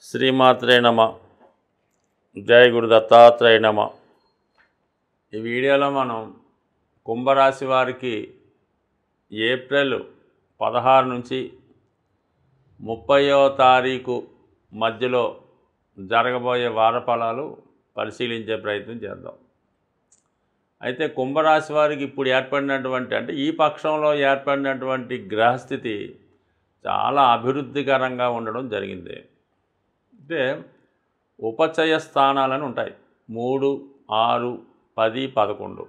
శ్రీమాత్రే నమ. జయ గురు దత్తాత్రేయ నమ. ఈ వీడియోలో మనం కుంభరాశి వారికి ఏప్రిల్ 16 నుంచి 30వ తారీఖు మధ్యలో జరగబోయే వారఫలాలు పరిశీలించే ప్రయత్నం చేద్దాం. అయితే కుంభరాశి వారికి ఇప్పుడు ఏర్పడినటువంటి ఈ పక్షంలో ఏర్పడినటువంటి గ్రహస్థితి చాలా అభివృద్ధికరంగా ఉండడం జరిగింది. అంటే ఉపచయ స్థానాలని ఉంటాయి 3, 6, 10, 11.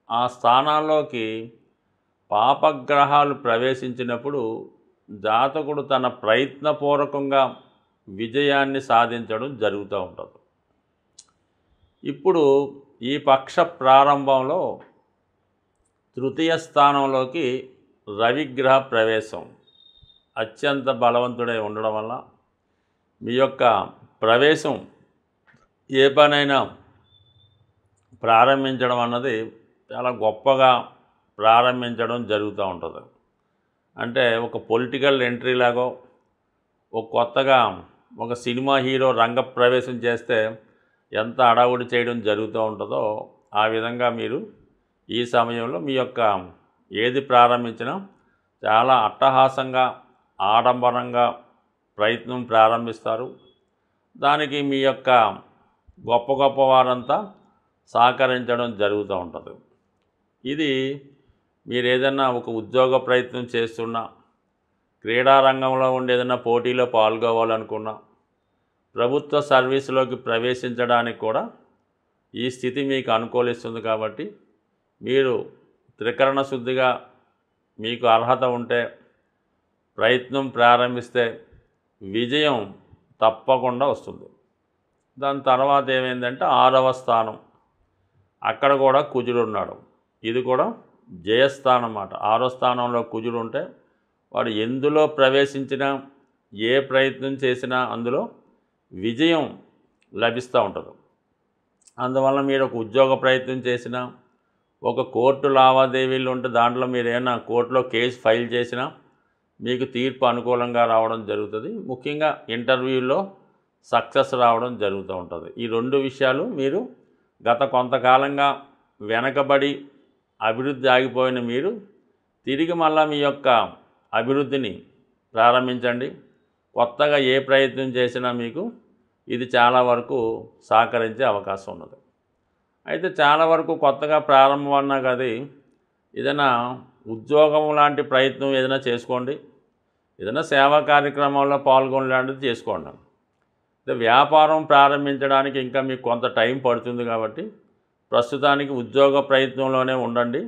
ఆ స్థానాల్లోకి పాపగ్రహాలు ప్రవేశించినప్పుడు జాతకుడు తన ప్రయత్నపూర్వకంగా విజయాన్ని సాధించడం జరుగుతూ ఉంటుంది. ఇప్పుడు ఈ పక్ష ప్రారంభంలో తృతీయ స్థానంలోకి రవిగ్రహ ప్రవేశం అత్యంత బలవంతుడై ఉండడం వల్ల మీ యొక్క ప్రవేశం ఏ పనైనా ప్రారంభించడం అన్నది చాలా గొప్పగా ప్రారంభించడం జరుగుతూ ఉంటుంది. అంటే ఒక పొలిటికల్ ఎంట్రీ లాగో ఒక కొత్తగా ఒక సినిమా హీరో రంగ ప్రవేశం చేస్తే ఎంత అడావుడి చేయడం జరుగుతూ ఉంటుందో ఆ విధంగా మీరు ఈ సమయంలో మీ యొక్క ఏది ప్రారంభించినా చాలా అట్టహాసంగా ఆడంబరంగా ప్రయత్నం ప్రారంభిస్తారు. దానికి మీ యొక్క గొప్ప గొప్ప వారంతా సహకరించడం జరుగుతూ ఉంటుంది. ఇది మీరు ఏదైనా ఒక ఉద్యోగ ప్రయత్నం చేస్తున్నా, క్రీడారంగంలో ఉండి ఏదైనా పోటీలో పాల్గొవాలనుకున్నా, ప్రభుత్వ సర్వీసులోకి ప్రవేశించడానికి కూడా ఈ స్థితి మీకు అనుకూలిస్తుంది. కాబట్టి మీరు త్రికరణ శుద్ధిగా మీకు అర్హత ఉంటే ప్రయత్నం ప్రారంభిస్తే విజయం తప్పకుండా వస్తుంది. దాని తర్వాత ఏమైందంటే 6వ స్థానం, అక్కడ కూడా కుజుడు ఉన్నాడు. ఇది కూడా జయస్థానం అన్నమాట. 6వ స్థానంలో కుజుడు ఉంటే వాడు ఎందులో ప్రవేశించినా ఏ ప్రయత్నం చేసినా అందులో విజయం లభిస్తూ ఉంటుంది. అందువల్ల మీరు ఒక ఉద్యోగ ప్రయత్నం చేసినా, ఒక కోర్టు లావాదేవీలు ఉంటే దాంట్లో మీరు ఏమైనా కోర్టులో కేసు ఫైల్ చేసినా మీకు తీర్పు అనుకూలంగా రావడం జరుగుతుంది. ముఖ్యంగా ఇంటర్వ్యూలో సక్సెస్ రావడం జరుగుతూ ఉంటుంది. ఈ 2 విషయాలు మీరు గత కొంతకాలంగా వెనకబడి అభివృద్ధి ఆగిపోయిన మీరు తిరిగి మళ్ళా మీ యొక్క అభివృద్ధిని ప్రారంభించండి. కొత్తగా ఏ ప్రయత్నం చేసినా మీకు ఇది చాలా వరకు సహకరించే అవకాశం ఉన్నది. అయితే చాలా వరకు కొత్తగా ప్రారంభం అన్నా కదా, ఏదైనా ఉద్యోగం లాంటి ప్రయత్నం ఏదైనా చేసుకోండి, ఏదైనా సేవా కార్యక్రమాల్లో పాల్గొనలాంటిది చేసుకోండి. వ్యాపారం ప్రారంభించడానికి ఇంకా మీకు కొంత టైం పడుతుంది. కాబట్టి ప్రస్తుతానికి ఉద్యోగ ప్రయత్నంలోనే ఉండండి.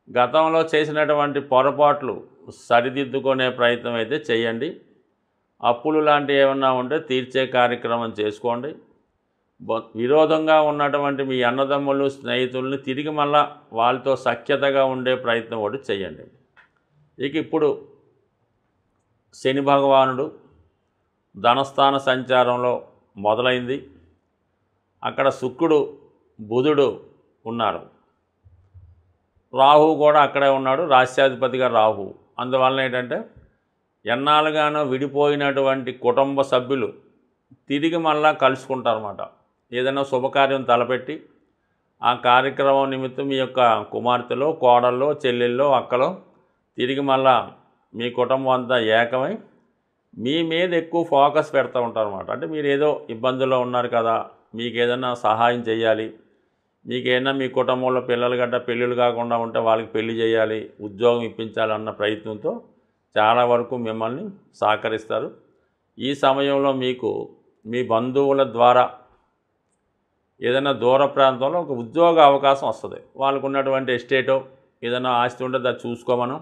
గతంలో చేసినటువంటి పొరపాట్లు సరిదిద్దుకునే ప్రయత్నం అయితే చేయండి. అప్పులు లాంటివి ఏమన్నా ఉంటే తీర్చే కార్యక్రమం చేసుకోండి. విరోధంగా ఉన్నటువంటి మీ అన్నదమ్ములు స్నేహితుల్ని తిరిగి మళ్ళా వాళ్ళతో సఖ్యతగా ఉండే ప్రయత్నం ఒకటి చేయండి. ఇక ఇప్పుడు శని భగవానుడు ధనస్థాన సంచారంలో మొదలైంది. అక్కడ శుక్రుడు బుధుడు ఉన్నారు, రాహు కూడా అక్కడే ఉన్నాడు, రాశ్యాధిపతిగా రాహు. అందువలన ఏంటంటే ఎన్నాళ్ళుగానో విడిపోయినటువంటి కుటుంబ సభ్యులు తిరిగి మళ్ళా కలుసుకుంటారన్నమాట. ఏదైనా శుభకార్యం తలపెట్టి ఆ కార్యక్రమం నిమిత్తం మీ యొక్క కుమార్తెలో, కోడల్లో, చెల్లెల్లో, అక్కలో తిరిగి మళ్ళా మీ కుటుంబం అంతా ఏకమై మీ మీద ఎక్కువ ఫోకస్ పెడతా ఉంటారన్నమాట. అంటే మీరు ఏదో ఇబ్బందుల్లో ఉన్నారు కదా, మీకు ఏదైనా సహాయం చేయాలి, మీకేదైనా మీ కుటుంబంలో పిల్లలు గడ్డ పెళ్ళిళ్ళు కాకుండా ఉంటే వాళ్ళకి పెళ్లి చేయాలి, ఉద్యోగం ఇప్పించాలన్న ప్రయత్నంతో చాలా వరకు మిమ్మల్ని సహకరిస్తారు. ఈ సమయంలో మీకు మీ బంధువుల ద్వారా ఏదైనా దూర ప్రాంతంలో ఒక ఉద్యోగ అవకాశం వస్తుంది. వాళ్ళకు ఉన్నటువంటి ఎస్టేటో ఏదైనా ఆస్తి ఉంటే దాన్ని చూసుకోమను,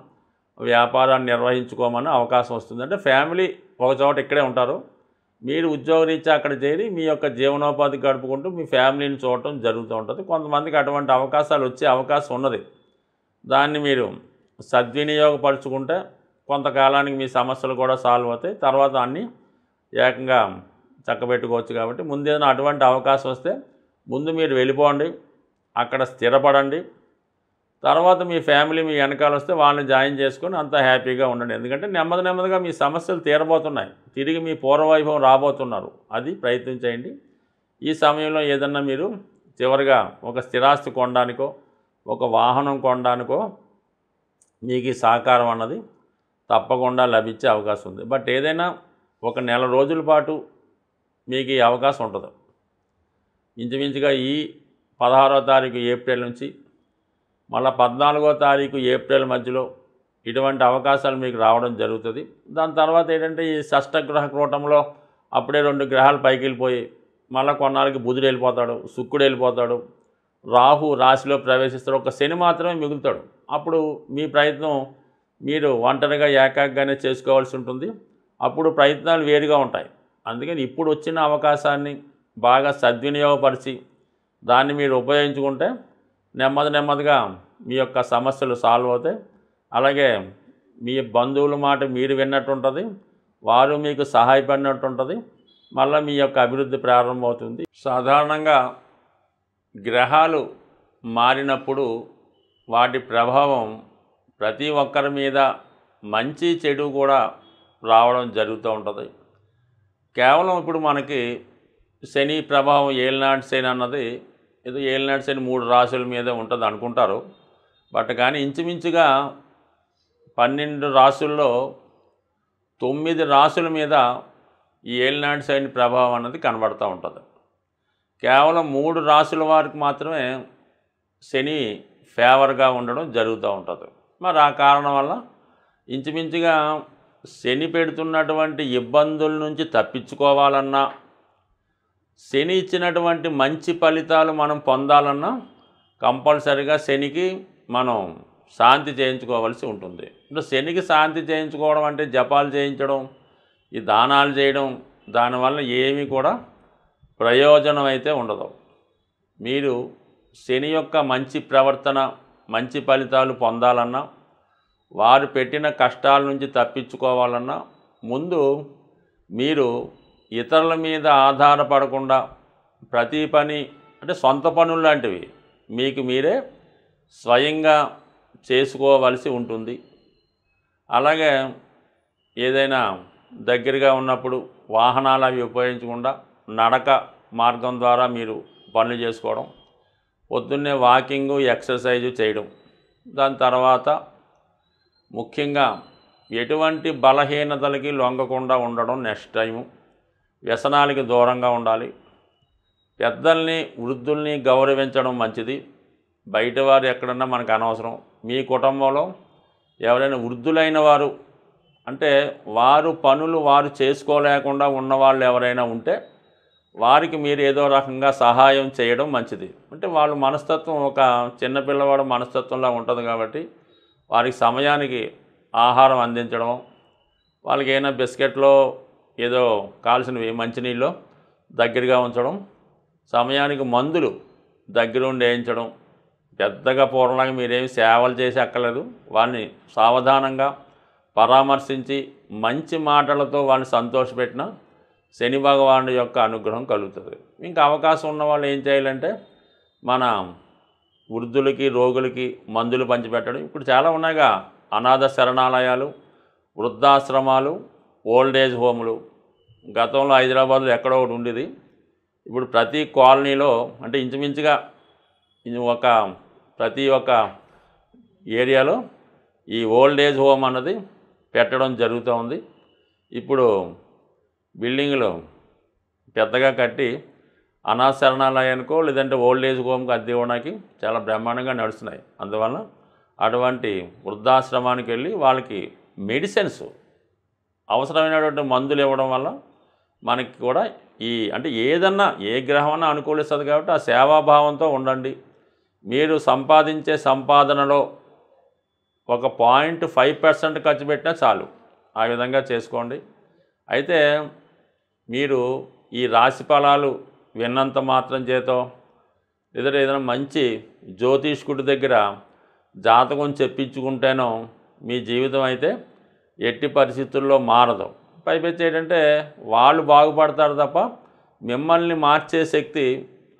వ్యాపారాన్ని నిర్వహించుకోమని అవకాశం వస్తుంది. అంటే ఫ్యామిలీ ఒక చోట ఇక్కడే ఉంటారు, మీరు ఉద్యోగరీత్యా అక్కడ చేరి మీ యొక్క జీవనోపాధి గడుపుకుంటూ మీ ఫ్యామిలీని చూడటం జరుగుతూ ఉంటుంది. కొంతమందికి అటువంటి అవకాశాలు వచ్చే అవకాశం ఉన్నది. దాన్ని మీరు సద్వినియోగపరుచుకుంటే కొంతకాలానికి మీ సమస్యలు కూడా సాల్వ్ అవుతాయి. తర్వాత అన్నీ ఏకంగా చక్కబెట్టుకోవచ్చు. కాబట్టి ముందేదైనా అటువంటి అవకాశం వస్తే ముందు మీరు వెళ్ళిపోండి, అక్కడ స్థిరపడండి. తర్వాత మీ ఫ్యామిలీ మీ వెనకాల వస్తే వాళ్ళని జాయిన్ చేసుకొని అంతా హ్యాపీగా ఉండండి. ఎందుకంటే నెమ్మదిగా మీ సమస్యలు తీరబోతున్నాయి, తిరిగి మీ పూర్వవైభవం రాబోతున్నారు. అది ప్రయత్నం చేయండి. ఈ సమయంలో ఏదన్నా మీరు చివరిగా ఒక స్థిరాస్తి కొనడానికో ఒక వాహనం కొనడానికో మీకు ఈ సహకారం అన్నది తప్పకుండా లభించే అవకాశం ఉంది. బట్ ఏదైనా ఒక నెల రోజుల పాటు మీకు ఈ అవకాశం ఉంటుంది. ఇంచుమించుగా ఈ 16వ తారీఖు ఏప్రిల్ నుంచి మళ్ళీ 14వ తారీఖు ఏప్రిల్ మధ్యలో ఇటువంటి అవకాశాలు మీకు రావడం జరుగుతుంది. దాని తర్వాత ఏంటంటే ఈ షష్టగ్రహ కూటంలో అప్పుడే 2 గ్రహాలు పైకి వెళ్ళిపోయి మళ్ళీ కొన్నాళ్ళకి బుధుడు వెళ్ళిపోతాడు, శుక్రుడు వెళ్ళిపోతాడు, రాహు రాశిలో ప్రవేశిస్తాడు, ఒక శని మాత్రమే మిగులుతాడు. అప్పుడు మీ ప్రయత్నం మీరు ఒంటరిగా ఏకాగ్గానే చేసుకోవాల్సి ఉంటుంది. అప్పుడు ప్రయత్నాలు వేరుగా ఉంటాయి. అందుకని ఇప్పుడు వచ్చిన అవకాశాన్ని బాగా సద్వినియోగపరిచి దాన్ని మీరు ఉపయోగించుకుంటే నెమ్మదిగా మీ యొక్క సమస్యలు సాల్వ్ అవుతాయి. అలాగే మీ బంధువుల మాట మీరు విన్నట్టు ఉంటుంది, వారు మీకు సహాయపడినట్టు ఉంటుంది. మళ్ళీ మీ యొక్క అభివృద్ధి ప్రారంభమవుతుంది. సాధారణంగా గ్రహాలు మారినప్పుడు వాటి ప్రభావం ప్రతి ఒక్కరి మీద మంచి చెడు కూడా రావడం జరుగుతూ ఉంటుంది. కేవలం ఇప్పుడు మనకి శని ప్రభావం ఏలినాటి శని అన్నది ఏదో ఏలినాటి శని 3 రాశుల మీద ఉంటుంది అనుకుంటారు. బట్ కానీ ఇంచుమించుగా 12 రాశుల్లో 9 రాశుల మీద ఈ ఏలినాటి శని ప్రభావం అన్నది కనబడుతూ ఉంటుంది. కేవలం 3 రాశుల వారికి మాత్రమే శని ఫేవర్గా ఉండడం జరుగుతూ ఉంటుంది. మరి ఆ కారణం వల్ల ఇంచుమించుగా శని పెడుతున్నటువంటి ఇబ్బందుల నుంచి తప్పించుకోవాలన్నా, శని ఇచ్చినటువంటి మంచి ఫలితాలు మనం పొందాలన్నా కంపల్సరిగా శనికి మనం శాంతి చేయించుకోవాల్సి ఉంటుంది. ఇప్పుడు శనికి శాంతి చేయించుకోవడం అంటే జపాలు చేయించడం, ఈ దానాలు చేయడం, దానివల్ల ఏమీ కూడా ప్రయోజనం అయితే ఉండదు. మీరు శని యొక్క మంచి ప్రవర్తన, మంచి ఫలితాలు పొందాలన్నా, వారు పెట్టిన కష్టాల నుంచి తప్పించుకోవాలన్నా ముందు మీరు ఇతరుల మీద ఆధారపడకుండా ప్రతి పని అంటే సొంత పనులు లాంటివి మీకు మీరే స్వయంగా చేసుకోవలసి ఉంటుంది. అలాగే ఏదైనా దగ్గరగా ఉన్నప్పుడు వాహనాలు అవి ఉపయోగించకుండా నడక మార్గం ద్వారా మీరు పనులు చేసుకోవడం, పొద్దున్నే వాకింగు ఎక్సర్సైజు చేయడం, దాని తర్వాత ముఖ్యంగా ఎటువంటి బలహీనతలకి లొంగకుండా ఉండడం, నెక్స్ట్ టైము వ్యసనాలకి దూరంగా ఉండాలి. పెద్దల్ని వృద్ధుల్ని గౌరవించడం మంచిది. బయటవారు ఎక్కడన్నా మనకు అనవసరం. మీ కుటుంబంలో ఎవరైనా వృద్ధులైన వారు అంటే వారు పనులు వారు చేసుకోలేకుండా ఉన్నవాళ్ళు ఎవరైనా ఉంటే వారికి మీరు ఏదో రకంగా సహాయం చేయడం మంచిది. అంటే వాళ్ళ మనస్తత్వం ఒక చిన్నపిల్లవాడు మనస్తత్వంలా ఉంటుంది కాబట్టి వారికి సమయానికి ఆహారం అందించడం, వాళ్ళకి ఏమైనా బిస్కెట్లో ఏదో కావాల్సినవి మంచినీళ్ళు దగ్గరగా ఉంచడం, సమయానికి మందులు దగ్గరుండి వేయించడం. పెద్దగా పూర్వంలాగా మీరేమి సేవలు చేసి అక్కర్లేదు. వాళ్ళని సావధానంగా పరామర్శించి మంచి మాటలతో వాళ్ళని సంతోషపెట్టిన శని భగవానుడి యొక్క అనుగ్రహం కలుగుతుంది. ఇంకా అవకాశం ఉన్న వాళ్ళు ఏం చేయాలంటే మన వృద్ధులకి రోగులకి మందులు పంచిపెట్టడం. ఇప్పుడు చాలా ఉన్నాయిగా అనాథ శరణాలయాలు, వృద్ధాశ్రమాలు, ఓల్డ్ ఏజ్ హోములు. గతంలో హైదరాబాద్లో ఎక్కడో ఒకటి ఉండేది. ఇప్పుడు ప్రతి కాలనీలో అంటే ఇంచుమించుగా ప్రతి ఒక్క ఏరియాలో ఈ ఓల్డ్ ఏజ్ హోమ్ అన్నది పెట్టడం జరుగుతూ ఉంది. ఇప్పుడు బిల్డింగులు పెద్దగా కట్టి అనాథ శరణాలయానికో లేదంటే ఓల్డ్ ఏజ్ హోమ్కి అద్దె ఇవ్వడానికి చాలా బ్రహ్మాండంగా నడుస్తున్నాయి. అందువల్ల అటువంటి వృద్ధాశ్రమానికి వెళ్ళి వాళ్ళకి మెడిసిన్స్ అవసరమైనటువంటి మందులు ఇవ్వడం వల్ల మనకి కూడా అంటే ఏదన్నా ఏ గ్రహమన్నా అనుకూలిస్తుంది కాబట్టి ఆ సేవాభావంతో ఉండండి. మీరు సంపాదించే సంపాదనలో ఒక 0.5% ఖర్చు పెట్టినా చాలు. ఆ విధంగా చేసుకోండి. అయితే మీరు ఈ రాశి ఫలాలు విన్నంత మాత్రం చేతో లేదా ఏదైనా మంచి జ్యోతిష్కుడి దగ్గర జాతకం చెప్పించుకుంటేనో మీ జీవితం అయితే ఎట్టి పరిస్థితుల్లో మారదు. పైపెచ్చి ఏంటంటే వాళ్ళు బాగుపడతారు తప్ప మిమ్మల్ని మార్చే శక్తి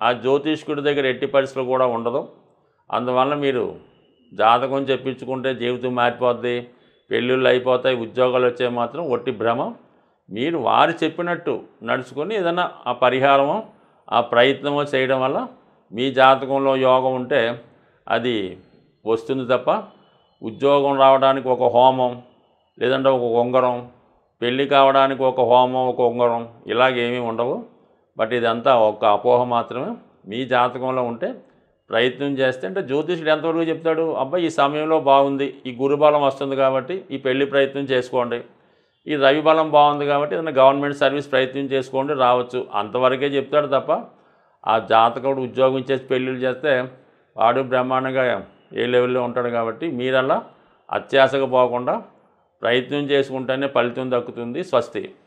ఆ జ్యోతిష్కుడి దగ్గర ఎట్టి పరిస్థితులు కూడా ఉండదు. అందువల్ల మీరు జాతకం చెప్పించుకుంటే జీవితం మారిపోద్ది, పెళ్ళిళ్ళు అయిపోతాయి, ఉద్యోగాలు వచ్చే మాత్రం ఒట్టి భ్రమ. మీరు వారు చెప్పినట్టు నడుచుకొని ఏదైనా ఆ పరిహారమో ఆ ప్రయత్నమో చేయడం వల్ల మీ జాతకంలో యోగం ఉంటే అది వస్తుంది తప్ప, ఉద్యోగం రావడానికి ఒక హోమం, లేదంటే ఒక ఉంగరం, పెళ్ళి కావడానికి ఒక హోమం, ఒక ఉంగరం, ఇలాగేమీ ఉండవు. బట్ ఇదంతా ఒక అపోహ మాత్రమే. మీ జాతకంలో ఉంటే ప్రయత్నం చేస్తే, అంటే జ్యోతిష్యుడు ఎంతవరకు చెప్తాడు, అబ్బాయి ఈ సమయంలో బాగుంది, ఈ గురుబలం వస్తుంది కాబట్టి ఈ పెళ్లి ప్రయత్నం చేసుకోండి, ఈ రవి బలం బాగుంది కాబట్టి ఏదైనా గవర్నమెంట్ సర్వీస్ ప్రయత్నం చేసుకోండి, రావచ్చు, అంతవరకే చెప్తాడు తప్ప ఆ జాతకుడు ఉద్యోగం చేసి పెళ్ళిళ్ళు చేస్తే వాడు బ్రహ్మాండంగా ఏ లెవెల్లో ఉంటాడు. కాబట్టి మీరలా అత్యాశగా పోకుండా ప్రయత్నం చేసుకుంటేనే ఫలితం దక్కుతుంది. స్వస్తి.